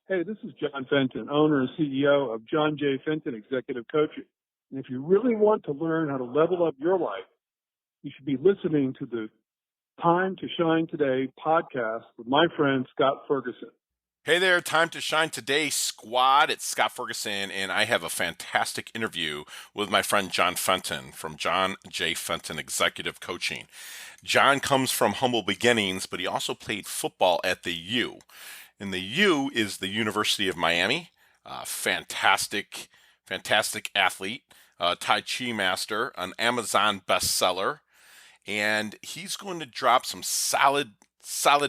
Hey, this is John Fenton, owner and CEO of John J. Fenton Executive Coaching. And if you really want to learn how to level up your life, you should be listening to the Time to Shine Today podcast with my friend Scott Ferguson. Hey there, Time to Shine Today squad. It's Scott Ferguson, and I have a fantastic interview with my friend John Fenton from John J. Fenton Executive Coaching. John comes from humble beginnings, but he also played football at the U. And the U is the University of Miami. Fantastic athlete, Tai Chi master, an Amazon bestseller, and he's going to drop some solid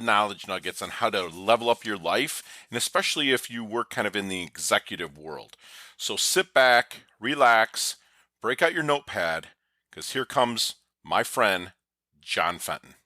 knowledge nuggets on how to level up your life, and especially if you work kind of in the executive world. So sit back, relax, break out your notepad, because here comes my friend, John Fenton.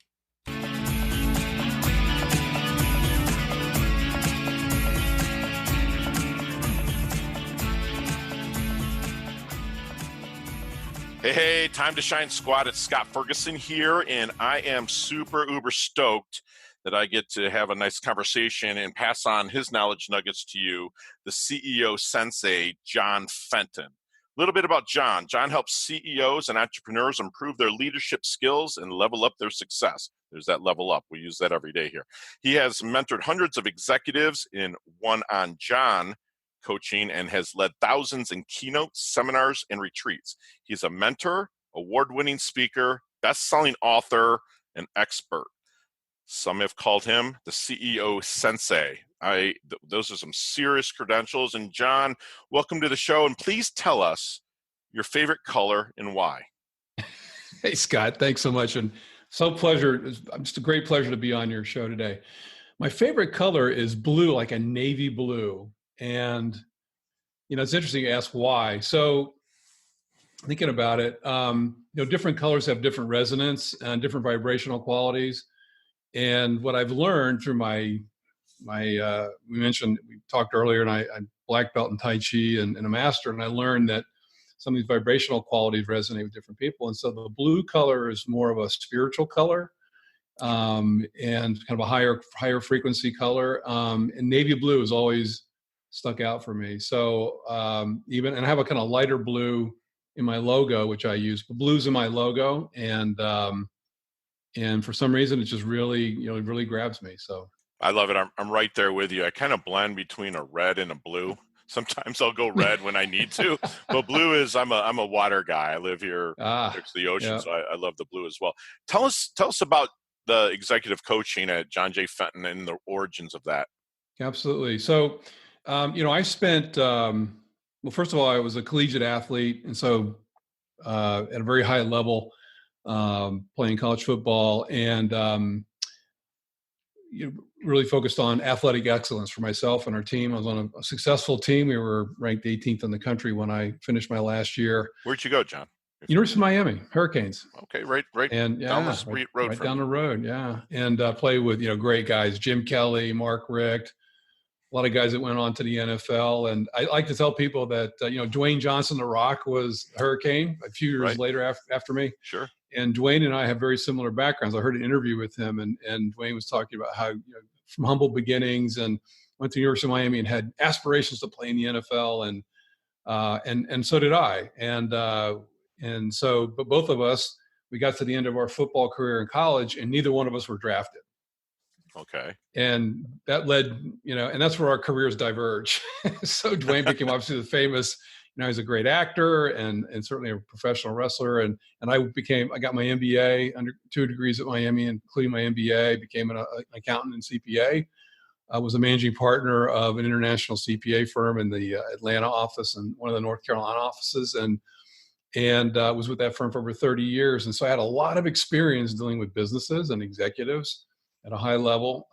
Hey, Time to Shine squad. It's Scott Ferguson here, and I am super uber stoked that I get to have a nice conversation and pass on his knowledge nuggets to you, the CEO Sensei John Fenton. A little bit about John. John helps CEOs and entrepreneurs improve their leadership skills and level up their success. There's that level up. We use that every day here. He has mentored hundreds of executives in One on John coaching and has led thousands in keynotes, seminars, and retreats. He's a mentor, award-winning speaker, best-selling author, and expert. Some have called him the CEO Sensei. Those are some serious credentials. And John, welcome to the show. And please tell us your favorite color and why. Hey, Scott, thanks so much. And it's just a great pleasure to be on your show today. My favorite color is blue, like a navy blue. And, it's interesting to ask why. So thinking about it, different colors have different resonance and different vibrational qualities. And what I've learned through we talked earlier, and I'm black belt in Tai Chi and a master, and I learned that some of these vibrational qualities resonate with different people. And so the blue color is more of a spiritual color, and kind of a higher frequency color. And navy blue has always stuck out for me. So and I have a kind of lighter blue in my logo, which I use. But blue's in my logo, and for some reason it just really grabs me. So I love it. I'm right there with you. I kind of blend between a red and a blue. Sometimes I'll go red when I need to, but blue is I'm a water guy. I live here next to the ocean, so I love the blue as well. Tell us about the executive coaching at John J. Fenton and the origins of that. Absolutely. So, I spent first of all, I was a collegiate athlete, and so at a very high level, playing college football, and really focused on athletic excellence for myself and our team. I was on a successful team. We were ranked 18th in the country when I finished my last year. Where'd you go, John? University of Miami, Hurricanes. Okay, right and down the street road. Right down the road, yeah. And play with great guys, Jim Kelly, Mark Richt, a lot of guys that went on to the NFL. And I like to tell people that Dwayne Johnson, The Rock, was a Hurricane a few years later after me. Sure. And Dwayne and I have very similar backgrounds. I heard an interview with him, and Dwayne was talking about how from humble beginnings, and went to the University of Miami and had aspirations to play in the NFL, and so did I. And so, but both of us, we got to the end of our football career in college, and neither one of us were drafted. Okay. And that led, and that's where our careers diverge. So Dwayne became obviously the famous. He's a great actor and certainly a professional wrestler. And I got my MBA, under 2 degrees at Miami, including my MBA, became an accountant and CPA. I was a managing partner of an international CPA firm in the Atlanta office and one of the North Carolina offices. And was with that firm for over 30 years. And so I had a lot of experience dealing with businesses and executives at a high level,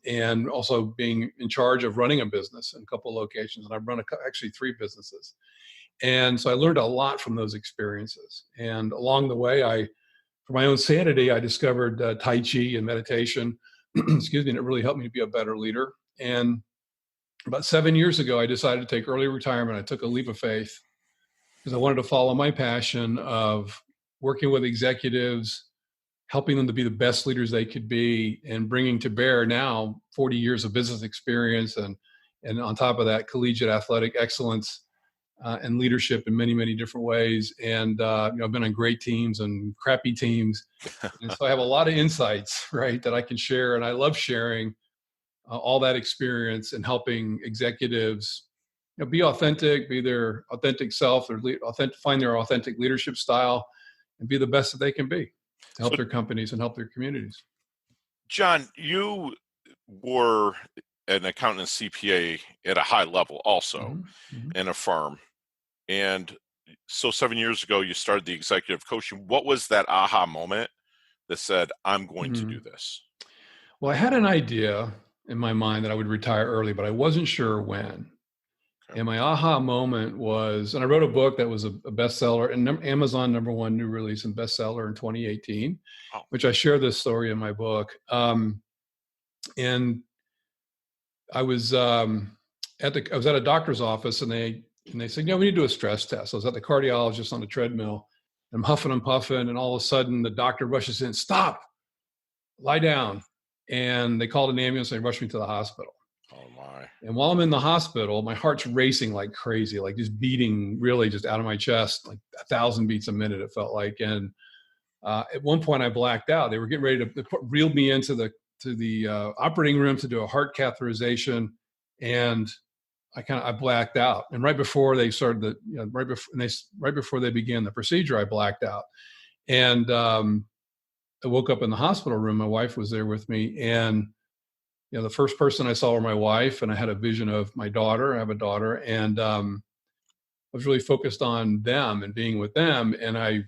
and also being in charge of running a business in a couple of locations. And I've run actually 3 businesses. And so I learned a lot from those experiences. And along the way, for my own sanity, I discovered Tai Chi and meditation, excuse me, and it really helped me to be a better leader. And about 7 years ago, I decided to take early retirement. I took a leap of faith because I wanted to follow my passion of working with executives, helping them to be the best leaders they could be, and bringing to bear now 40 years of business experience and And on top of that, collegiate athletic excellence and leadership in many, many different ways. And, I've been on great teams and crappy teams. And so I have a lot of insights, right, that I can share. And I love sharing all that experience and helping executives be authentic, be their authentic self, or find their authentic leadership style, and be the best that they can be to help their companies and help their communities. John, you were an accountant and CPA at a high level also in a firm. And so 7 years ago, you started the executive coaching. What was that aha moment that said, I'm going to do this? Well, I had an idea in my mind that I would retire early, but I wasn't sure when. Okay. And my aha moment was, and I wrote a book that was a bestseller and Amazon #1 new release and bestseller in 2018, which I share this story in my book. And I was I was at a doctor's office, and they said, we need to do a stress test. I was at the cardiologist on the treadmill. I'm huffing and puffing, and all of a sudden the doctor rushes in, stop, lie down. And they called an ambulance and they rushed me to the hospital. Oh my. And while I'm in the hospital, my heart's racing like crazy, like just beating really just out of my chest, like 1,000 beats a minute, it felt like. And at one point I blacked out. They were getting ready to reel me into the operating room to do a heart catheterization. And I blacked out. And right before they started right before they began the procedure, I blacked out. And I woke up in the hospital room. My wife was there with me, and the first person I saw was my wife, and I had a vision of my daughter. I have a daughter, and I was really focused on them and being with them, and I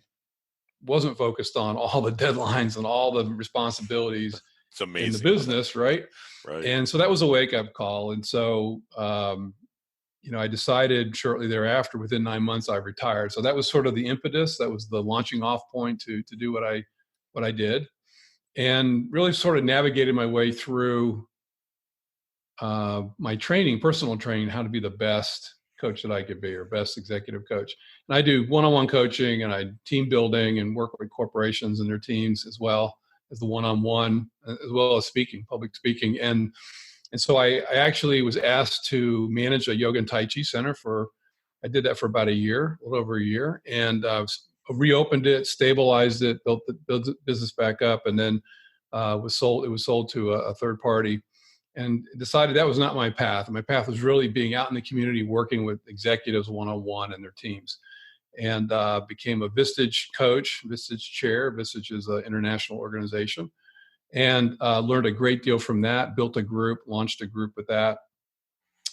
wasn't focused on all the deadlines and all the responsibilities in the business, right? Right. And so that was a wake-up call. And so I decided shortly thereafter, within 9 months, I retired. So that was sort of the impetus. That was the launching off point to do what I did, and really sort of navigated my way through my personal training, how to be the best coach that I could be, or best executive coach. And I do one-on-one coaching, and I team building and work with corporations and their teams, as well as the one-on-one, as well as public speaking. And so I actually was asked to manage a yoga and Tai Chi center I did that for about a little over a year, and reopened it, stabilized it, built the business back up, and then it was sold to a third party, and decided that was not my path. My path was really being out in the community, working with executives one-on-one and their teams, and became a Vistage coach, Vistage chair. Vistage is an international organization, and learned a great deal from that, built a group, launched a group with that,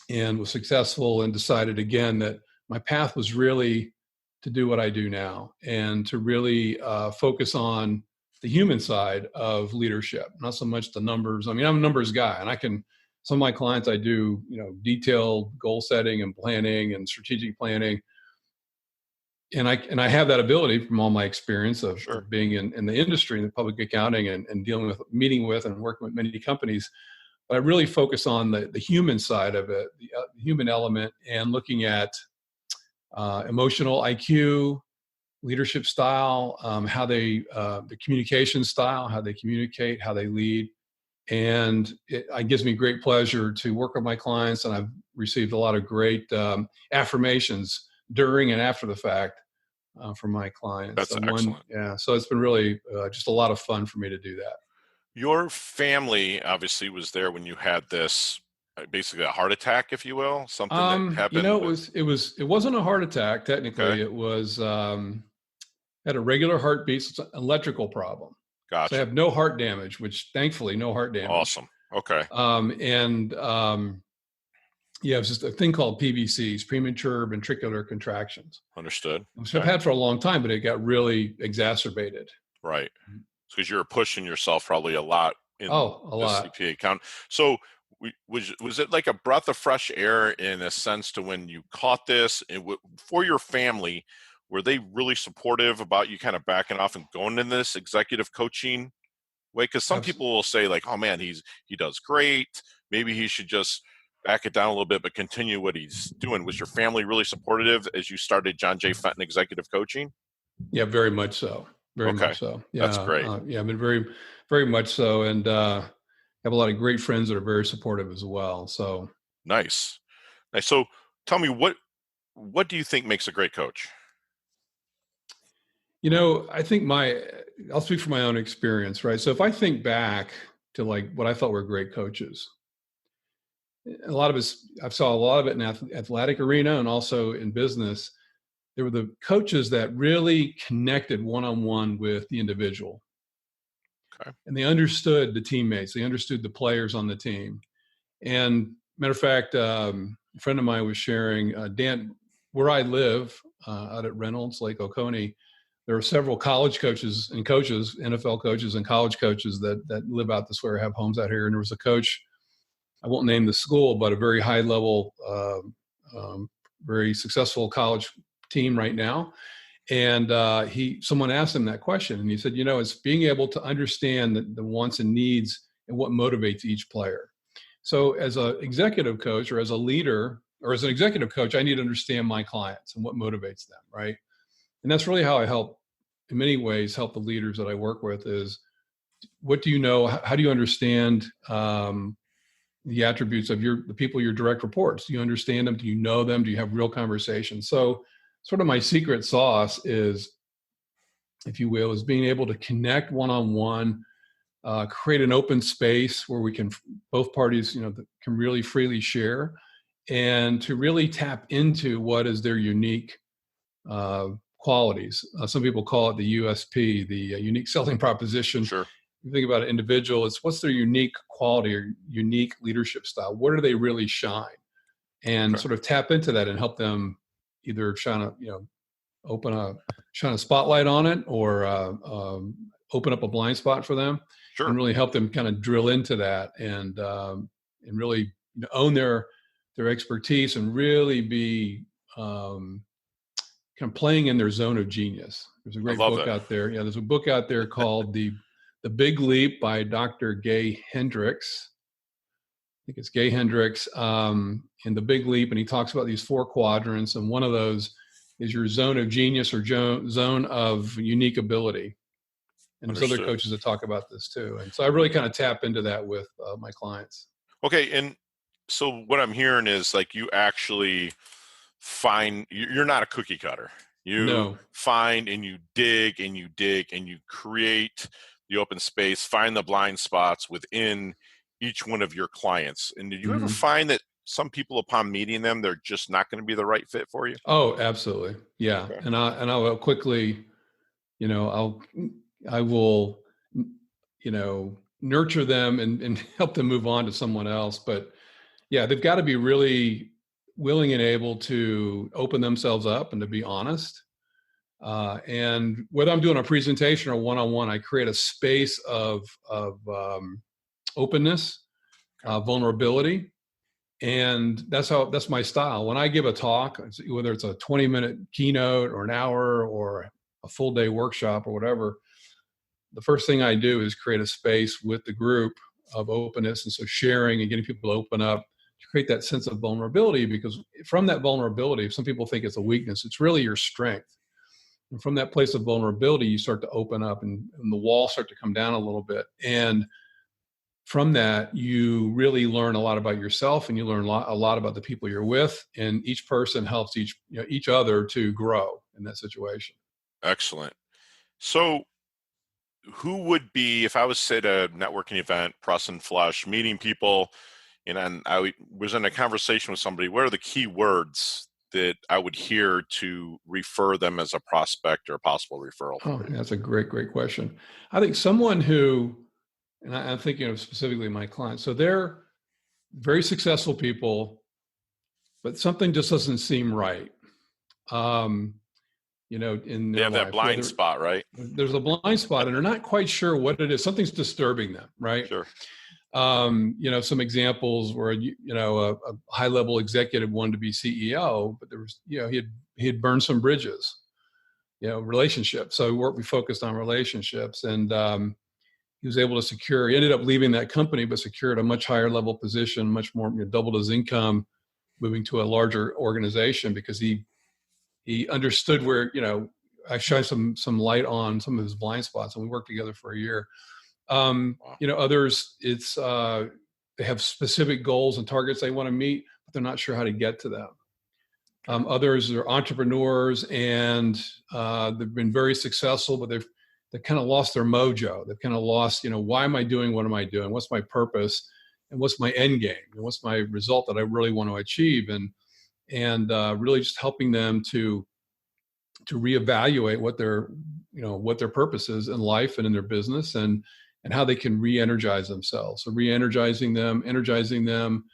and was successful, and decided again that my path was really to do what I do now, and to really focus on the human side of leadership, not so much the numbers. I mean, I'm a numbers guy, and some of my clients, I do, detailed goal setting and planning and strategic planning. And I have that ability from all my experience of being in the industry, in the public accounting, and meeting with and working with many companies. But I really focus on the human side of it, the human element, and looking at emotional IQ, leadership style, how the communication style, how they communicate, how they lead. And it gives me great pleasure to work with my clients, and I've received a lot of great affirmations during and after the fact from my clients. That's excellent. So it's been really just a lot of fun for me to do that. Your family obviously was there when you had this, basically a heart attack, if you will, something that happened. It wasn't a heart attack technically. Okay. It was had a regular heartbeat. So it's an electrical problem. Gotcha. So I have no heart damage, which thankfully no heart damage. Awesome. Okay. It was just a thing called PVCs, premature ventricular contractions. Understood. Which I've had for a long time, but it got really exacerbated. Right. Because you're pushing yourself probably a lot in a lot. CPA account. So was it like a breath of fresh air in a sense to when you caught this? For your family, were they really supportive about you kind of backing off and going in this executive coaching way? Because some people will say like, oh man, he does great. Maybe he should just back it down a little bit, but continue what he's doing. Was your family really supportive as you started John J. Fenton Executive Coaching? Yeah, very much so. Very much so. Yeah, that's great. I've been very, very much so. And have a lot of great friends that are very supportive as well. So Nice. Nice. So tell me, what do you think makes a great coach? I think I'll speak from my own experience, right? So if I think back to like what I thought were great coaches, I saw a lot of it in athletic arena and also in business. There were the coaches that really connected one-on-one with the individual. Okay. And they understood the teammates. They understood the players on the team. And matter of fact, a friend of mine was sharing, Dan, where I live out at Reynolds, Lake Oconee, there are several college coaches, NFL coaches and college coaches that live out this way or have homes out here. And there was a coach, I won't name the school, but a very high level, very successful college team right now. And someone asked him that question, and he said, it's being able to understand the wants and needs and what motivates each player. So as an executive coach or as a leader or as an executive coach, I need to understand my clients and what motivates them, right? And that's really how I help, in many ways, help the leaders that I work with is, what do you know? How do you understand the attributes of the people, your direct reports? Do you understand them? Do you know them? Do you have real conversations? So sort of my secret sauce is, if you will, is being able to connect one-on-one, create an open space where we can, both parties, can really freely share, and to really tap into what is their unique qualities. Some people call it the USP, the unique selling proposition. Sure. You think about an individual, it's what's their unique quality or unique leadership style? Where do they really shine? And sort of tap into that and help them either shine a spotlight on it, or open up a blind spot for them. Sure. And really help them kind of drill into that and really own their expertise and really be kind of playing in their zone of genius. There's a great book out there. Yeah, there's a book out there called The Big Leap by Dr. Gay Hendricks. I think it's Gay Hendricks, in The Big Leap, and he talks about these 4 quadrants, and one of those is your zone of genius or zone of unique ability. And there's other coaches that talk about this too. And so I really kind of tap into that with my clients. Okay. And so what I'm hearing is like, you actually you're not a cookie cutter. You find and you dig and you dig and you create the open space, find the blind spots within each one of your clients. And did you ever find that some people, upon meeting them, they're just not going to be the right fit for you? Oh, absolutely. Yeah. Okay. And I will quickly, I will, nurture them and help them move on to someone else. But yeah, they've got to be really willing and able to open themselves up and to be honest. And whether I'm doing a presentation or one-on-one, I create a space of openness, vulnerability. And that's my style. When I give a talk, whether it's a 20-minute keynote or an hour or a full day workshop or whatever, the first thing I do is create a space with the group of openness. And so sharing and getting people to open up to create that sense of vulnerability, because from that vulnerability, some people think it's a weakness, it's really your strength. And from that place of vulnerability, you start to open up and the walls start to come down a little bit. And from that, you really learn a lot about yourself, and you learn a lot about the people you're with, and each person helps each other to grow in that situation. Excellent. So who would be, if I was at a networking event, press and flush, meeting people, and I was in a conversation with somebody, what are the key words that I would hear to refer them as a prospect or a possible referral? Oh, that's a great question. I think someone who, and I'm thinking of specifically my clients, so they're very successful people, but something just doesn't seem right. In they have that blind spot, right? There's a blind spot, and they're not quite sure what it is. Something's disturbing them, right? Sure. Some examples where a high-level executive wanted to be CEO, but there was, he had burned some bridges, relationships. So we focused on relationships, and he was able to secure. He ended up leaving that company, but secured a much higher level position, much more, doubled his income, moving to a larger organization because he understood where, I shined some light on some of his blind spots, and we worked together for a year. Others, it's they have specific goals and targets they want to meet, but they're not sure how to get to them. Others are entrepreneurs and they've been very successful, but they've kind of lost their mojo. They've kind of lost, why am I doing? What am I doing? What's my purpose? And what's my end game? And what's my result that I really want to achieve? And really just helping them to reevaluate what their purpose is in life and in their business, and how they can re-energize themselves. So re-energizing them, energizing them,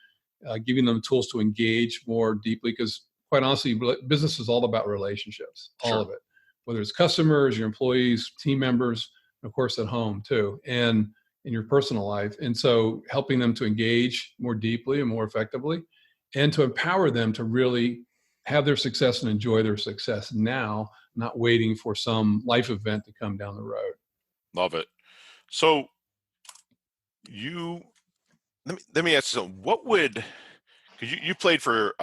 giving them tools to engage more deeply, because quite honestly, business is all about relationships, all of it, whether it's customers, your employees, team members, and of course at home too, and in your personal life. And so helping them to engage more deeply and more effectively, and to empower them to really have their success and enjoy their success now, not waiting for some life event to come down the road. Love it. So let me ask you something. Because you played for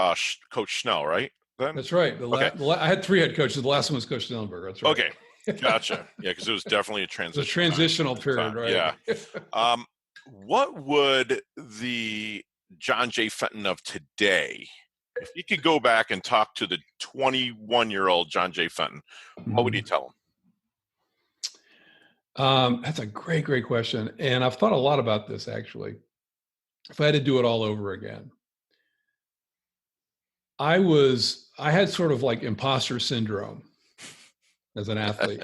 Coach Schnell, right? Then? That's right. I had 3 head coaches. The last one was Coach Schnellenberger. That's right. Okay, gotcha. Yeah, because it was definitely a transition. It was a transitional period, right? Yeah. What would the John J. Fenton of today, if you could go back and talk to the 21-year-old John J. Fenton, what would you tell him? That's a great question. And I've thought a lot about this, actually. If I had to do it all over again, I had sort of like imposter syndrome as an athlete,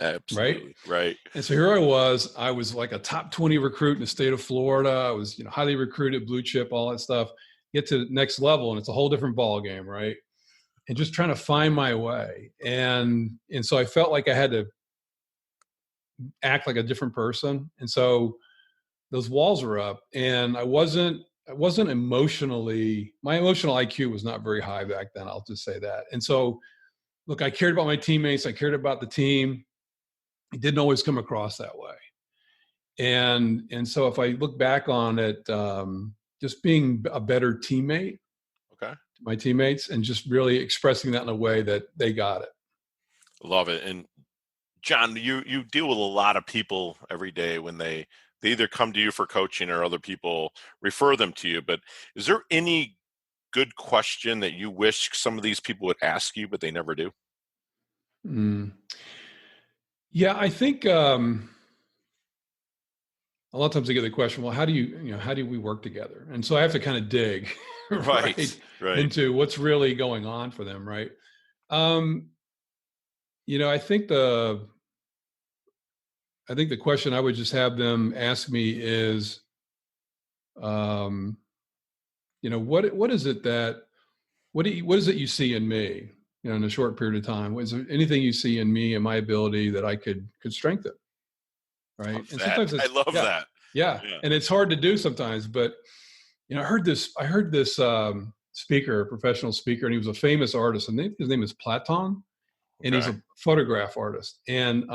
right? And so here I was like a top 20 recruit in the state of Florida. I was, highly recruited, blue chip, all that stuff. Get to the next level and it's a whole different ball game, right? And just trying to find my way. And so I felt like I had to act like a different person. And so those walls were up, and I wasn't emotionally, my emotional IQ was not very high back then. I'll just say that. And so, look, I cared about my teammates. I cared about the team. It didn't always come across that way. And so if I look back on it, just being a better teammate to my teammates, and just really expressing that in a way that they got it. Love it. And John, you deal with a lot of people every day when they either come to you for coaching or other people refer them to you. But is there any good question that you wish some of these people would ask you, but they never do? Yeah, I think a lot of times I get the question, well, how do we work together? And so I have to kind of dig right into what's really going on for them, right? I think the question I would just have them ask me is, what is it you see in me, in a short period of time? Is there anything you see in me and my ability that I could strengthen? Right. And sometimes I love that. Yeah. And it's hard to do sometimes, but I heard this speaker, a professional speaker, and he was a famous artist, and his name is Platon, and he's a photograph artist. And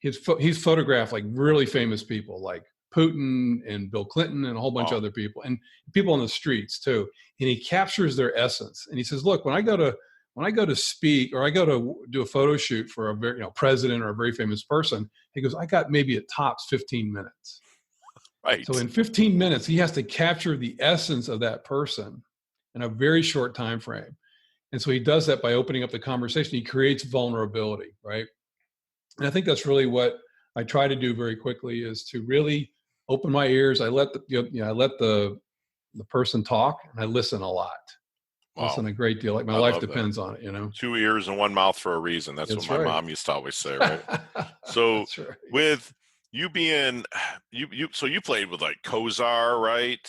he's photographed like really famous people like Putin and Bill Clinton and a whole bunch of other people, and people on the streets too. And he captures their essence. And he says, look, when I go to speak, or I go to do a photo shoot for a very, president or a very famous person, he goes, I got maybe at tops 15 minutes. Right. So in 15 minutes, he has to capture the essence of that person in a very short time frame. And so he does that by opening up the conversation. He creates vulnerability, right? And I think that's really what I try to do very quickly, is to really open my ears. I let the person talk, and I listen a lot. Wow. Listen a great deal. Like my life depends on it, 2 ears and 1 mouth for a reason. That's what my mom used to always say, right? So with you being so you played with like Kozar, right?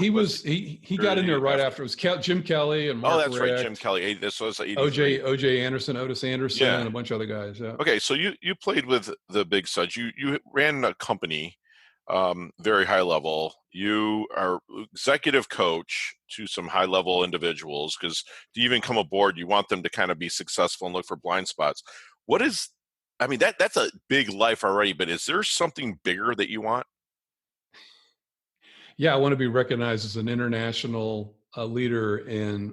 He got in there right after. It was Jim Kelly and Mark that's Richt, right, Jim Kelly. This was OJ Anderson, Otis Anderson, and a bunch of other guys. Yeah. Okay, so you played with the big studs. You ran a company, very high level. You are executive coach to some high level individuals, because to even come aboard, you want them to kind of be successful and look for blind spots. That's a big life already, but is there something bigger that you want? Yeah, I want to be recognized as an international leader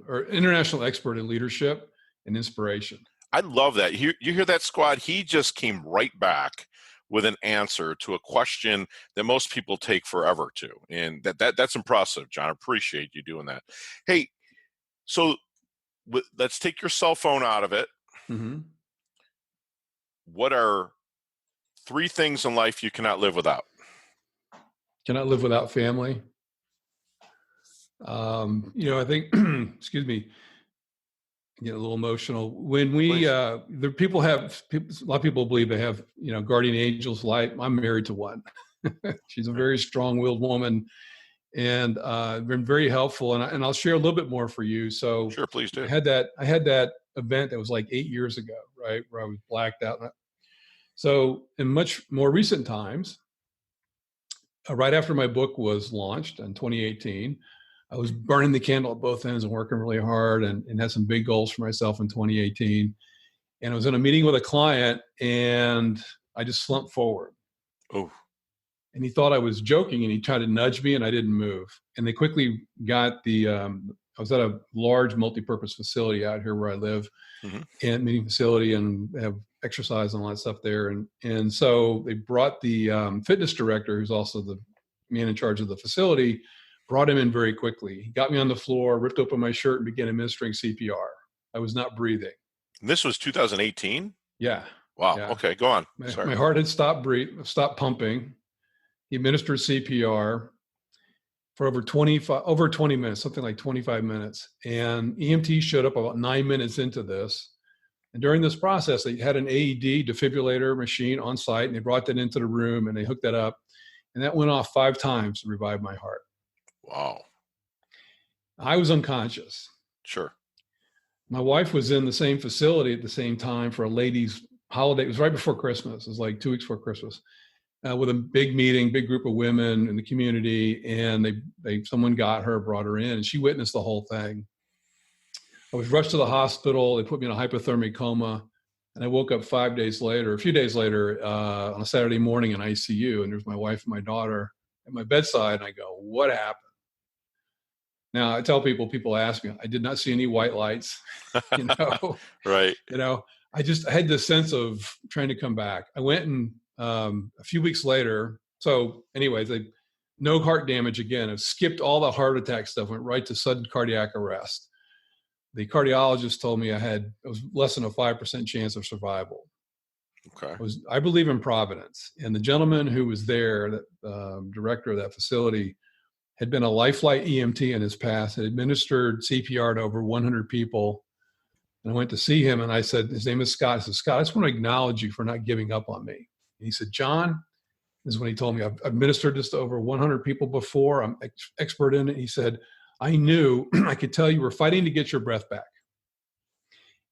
or international expert in leadership and inspiration. I love that. You hear that, squad? He just came right back with an answer to a question that most people take forever to. And that's impressive, John. I appreciate you doing that. Hey, So let's take your cell phone out of it. Mm-hmm. What are 3 things in life you cannot live without? Cannot live without family. I think, excuse me, I get a little emotional when we, a lot of people believe they have, guardian angels. Like, I'm married to one. She's a very strong-willed woman, and been very helpful. And I'll share a little bit more for you. So Sure, please do. I had that event that was like 8 years ago, right, where I was blacked out. So in much more recent times, right after my book was launched in 2018, I was burning the candle at both ends and working really hard, and had some big goals for myself in 2018. And I was in a meeting with a client, and I just slumped forward. Oh. And he thought I was joking, and he tried to nudge me, and I didn't move. And they quickly got I was at a large multi-purpose facility out here where I live, and meeting facility, and have exercise and all that stuff there. And so they brought the fitness director, who's also the man in charge of the facility, brought him in very quickly. He got me on the floor, ripped open my shirt, and began administering CPR. I was not breathing. And this was 2018? Yeah. Wow. Yeah. Okay, go on. My heart had stopped pumping. He administered CPR for over 20 minutes, something like 25 minutes. And EMT showed up about 9 minutes into this. And during this process, they had an AED defibrillator machine on site, and they brought that into the room, and they hooked that up. And that went off 5 times to revive my heart. Wow. I was unconscious. Sure. My wife was in the same facility at the same time for a ladies' holiday. It was right before Christmas. It was like 2 weeks before Christmas, with a big meeting, big group of women in the community. And someone got her, brought her in, and she witnessed the whole thing. I was rushed to the hospital. They put me in a hypothermic coma. And I woke up a few days later, on a Saturday morning in ICU. And there's my wife and my daughter at my bedside. And I go, what happened? Now, I tell people ask me, I did not see any white lights, Right. I had this sense of trying to come back. I went, and a few weeks later, so anyways, no heart damage again. I've skipped all the heart attack stuff, went right to sudden cardiac arrest. The cardiologist told me it was less than a 5% chance of survival. Okay. I believe in providence. And the gentleman who was there, the director of that facility, had been a Lifelight EMT in his past, had administered CPR to over 100 people. And I went to see him, and I said, his name is Scott. I said, Scott, I just want to acknowledge you for not giving up on me. And he said, John, this is when he told me, I've administered this to over 100 people before. I'm expert in it. He said, I knew, I could tell you were fighting to get your breath back.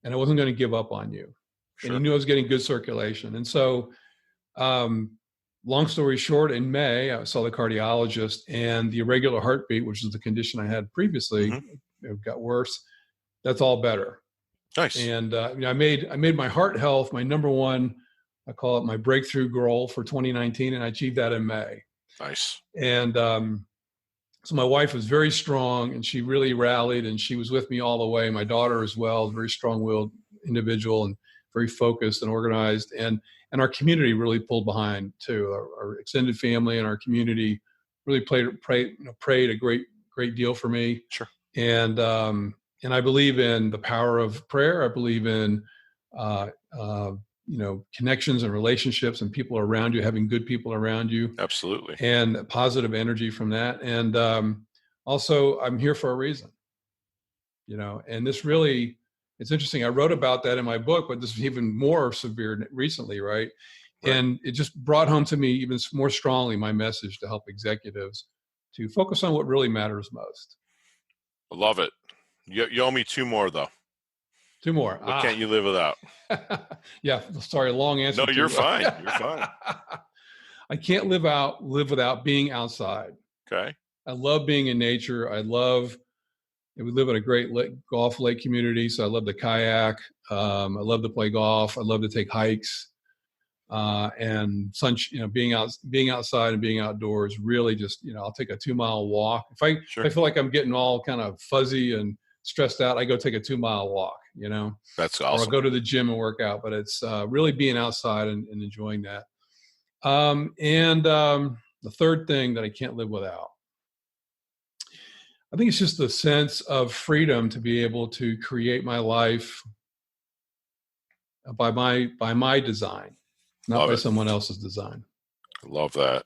And I wasn't going to give up on you. Sure. And he knew I was getting good circulation. And so, long story short, in May, I saw the cardiologist, and the irregular heartbeat, which is the condition I had previously, it got worse. That's all better. Nice. And I made my heart health my number one, I call it my breakthrough goal for 2019, and I achieved that in May. Nice. And so my wife was very strong, and she really rallied, and she was with me all the way. My daughter as well, very strong-willed individual and very focused and organized. And our community really pulled behind too. Our extended family and our community really prayed a great deal for me. Sure. And I believe in the power of prayer. I believe in connections and relationships and people around you, having good people around you. Absolutely. And positive energy from that. And also, I'm here for a reason. And this really, it's interesting. I wrote about that in my book, but this is even more severe recently, right? And it just brought home to me even more strongly my message to help executives to focus on what really matters most. I love it. You owe me 2 more, though. 2 more. What can't you live without? Yeah, sorry, long answer. No, you're fine. You're fine. I can't live without being outside. Okay. I love being in nature. We live in a great golf lake community, so I love to kayak. I love to play golf. I love to take hikes. And being outside and being outdoors, really just, I'll take a 2-mile walk. If I feel like I'm getting all kind of fuzzy and stressed out, I go take a 2-mile walk, That's awesome. Or I'll go to the gym and work out, but it's really being outside and enjoying that. And the third thing that I can't live without, I think it's just the sense of freedom to be able to create my life by my design, not Love by it. someone else's design. Love that.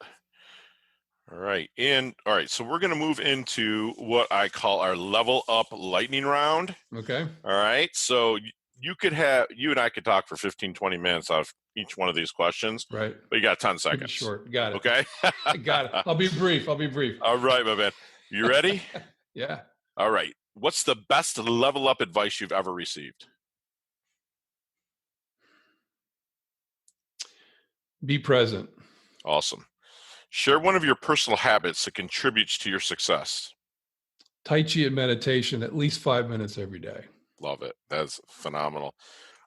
All right. All right. So we're going to move into what I call our level up lightning round. Okay. All right. So you and I could talk for 15, 20 minutes out of each one of these questions. Right. But you got 10 Keep seconds. it short. Got it. Okay. I got it. I'll be brief. All right, my man. You ready? Yeah. All right. What's the best level up advice you've ever received? Be present. Awesome. Share one of your personal habits that contributes to your success. Tai Chi and meditation, at least 5 minutes every day. Love it. That's phenomenal.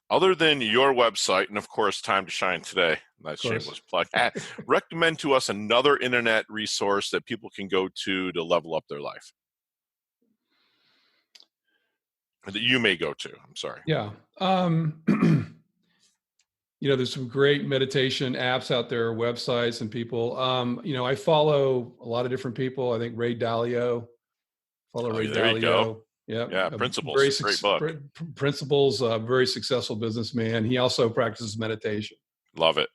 Other than your website and, of course, Time to Shine Today, nice shameless plug, recommend to us another internet resource that people can go to level up their life. That you may go to. I'm sorry. Yeah. There's some great meditation apps out there, websites and people. I follow a lot of different people. I think Ray Dalio. Ray there Dalio. You go. Yeah. Yeah. Principles. Great book. Principles, very successful businessman. He also practices meditation. Love it.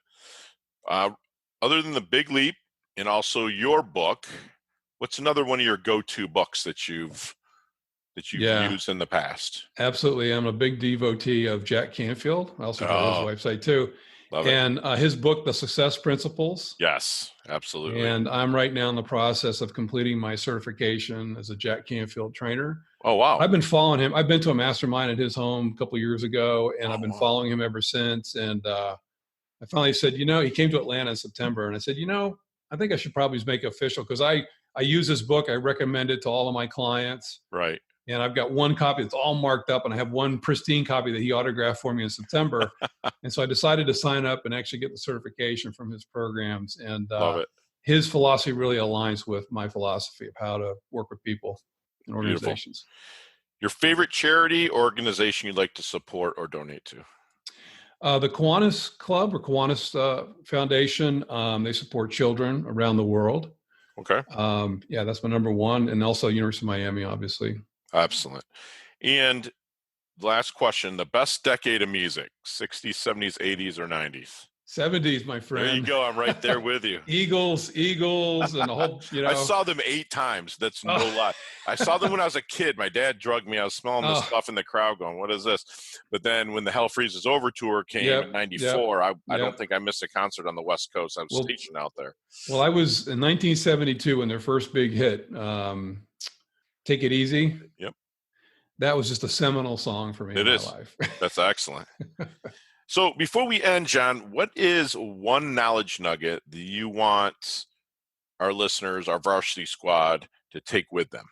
Other than The Big Leap and also your book, what's another one of your go-to books that you've used in the past? Absolutely. I'm a big devotee of Jack Canfield. I also go to his website too. Love and his book, The Success Principles. Yes, absolutely. And I'm right now in the process of completing my certification as a Jack Canfield trainer. Oh, wow. I've been following him. I've been to a mastermind at his home a couple of years ago, and I've been following him ever since. And I finally said, he came to Atlanta in September, and I said, I think I should probably make it official, because I use this book. I recommend it to all of my clients. Right. And I've got one copy that's all marked up, and I have one pristine copy that he autographed for me in September. And so I decided to sign up and actually get the certification from his programs. And Love it. His philosophy really aligns with my philosophy of how to work with people and organizations. Beautiful. Your favorite charity or organization you'd like to support or donate to? The Kiwanis Club or Kiwanis Foundation, they support children around the world. Okay. That's my number one. And also University of Miami, obviously. Excellent. And last question, the best decade of music, 60s, 70s, 80s, or 90s? 70s, my friend. There you go. I'm right there with you. Eagles, and the whole, I saw them 8 times. That's no lie. I saw them when I was a kid. My dad drugged me. I was smelling this stuff in the crowd going, what is this? But then when the Hell Freezes Over tour came in 94, I don't think I missed a concert on the West Coast. I was teaching out there. Well, I was in 1972 when their first big hit, Take It Easy. Yep. That was just a seminal song for me in my life. That's excellent. So before we end, John, what is one knowledge nugget that you want our listeners, our varsity squad, to take with them?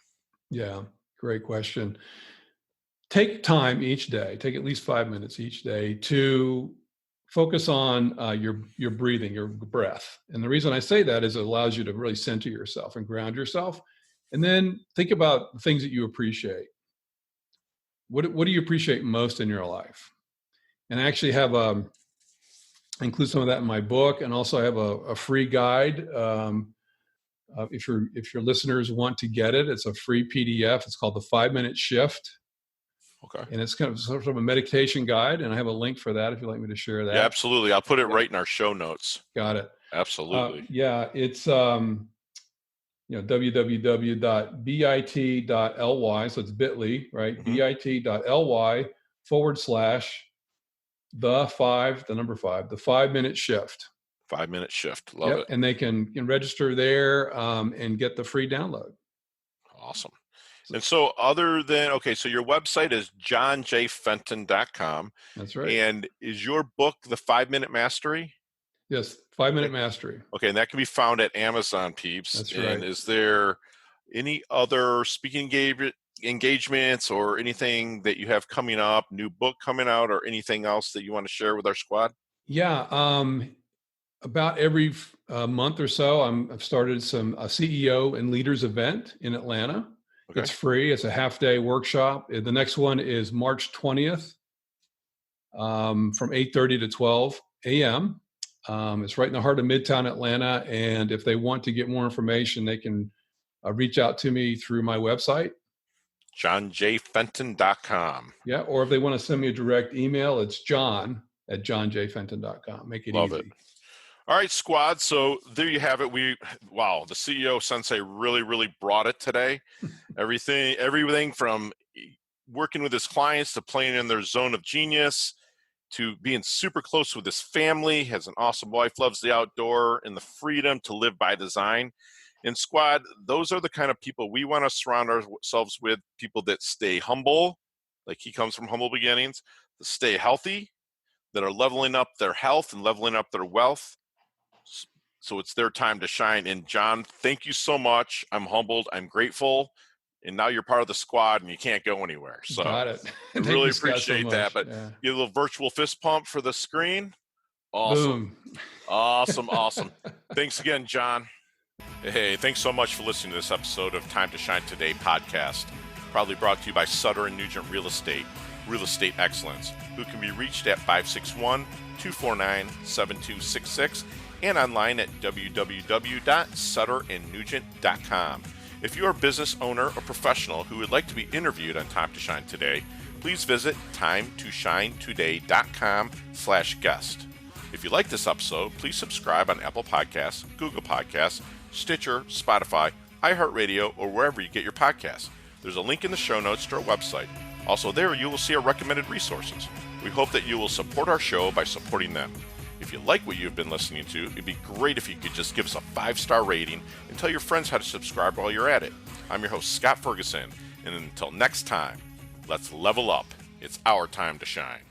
Yeah, great question. Take time each day, take at least 5 minutes each day to focus on your breathing, your breath. And the reason I say that is it allows you to really center yourself and ground yourself. And then think about the things that you appreciate. What do you appreciate most in your life? And I actually have include some of that in my book, and also I have a free guide. If your listeners want to get it, it's a free PDF. It's called the 5-Minute Shift. Okay. And it's kind of sort of a meditation guide, and I have a link for that if you'd like me to share that. Yeah, absolutely. I'll put it right in our show notes. Got it. Absolutely. It's www.bit.ly, so it's bit.ly, right? Mm-hmm. bit.ly/the 5-minute shift. 5-minute shift. Love it. And they can register there and get the free download. Awesome. And so so your website is johnjfenton.com. That's right. And is your book The 5-Minute Mastery? Yes, 5-Minute Mastery. Okay, and that can be found at Amazon, peeps. That's right. And right. is there any other speaking engagements or anything that you have coming up, new book coming out, or anything else that you want to share with our squad? Yeah, about every month or so, I've started a CEO and leaders event in Atlanta. Okay. It's free. It's a half-day workshop. The next one is March 20th from 8:30 to 12 a.m. It's right in the heart of Midtown Atlanta. And if they want to get more information, they can reach out to me through my website. JohnJFenton.com. Yeah, or if they want to send me a direct email, it's john@johnjfenton.com. Make it Love easy. it. All right, squad. So there you have it. Wow, the CEO Sensei really brought it today. Everything from working with his clients to playing in their zone of genius to being super close with his family, has an awesome wife, loves the outdoor, and the freedom to live by design. And squad, those are the kind of people we want to surround ourselves with, people that stay humble, like he comes from humble beginnings, to stay healthy, that are leveling up their health and leveling up their wealth. So it's their time to shine. And John, thank you so much. I'm humbled. I'm grateful. And now you're part of the squad and you can't go anywhere. So got it. I really appreciate that. But yeah. Get a little virtual fist pump for the screen. Awesome. Boom. Awesome. Thanks again, John. Hey, thanks so much for listening to this episode of Time to Shine Today podcast, proudly brought to you by Sutter & Nugent Real Estate Excellence, who can be reached at 561-249-7266 and online at www.sutterandnugent.com. If you are a business owner or professional who would like to be interviewed on Time to Shine Today, please visit timetoshinetoday.com/guest. If you like this episode, please subscribe on Apple Podcasts, Google Podcasts, Stitcher, Spotify, iHeartRadio, or wherever you get your podcasts. There's a link in the show notes to our website. Also there, you will see our recommended resources. We hope that you will support our show by supporting them. If you like what you've been listening to, it'd be great if you could just give us a 5-star rating and tell your friends how to subscribe while you're at it. I'm your host, Scott Ferguson, and until next time, let's level up. It's our time to shine.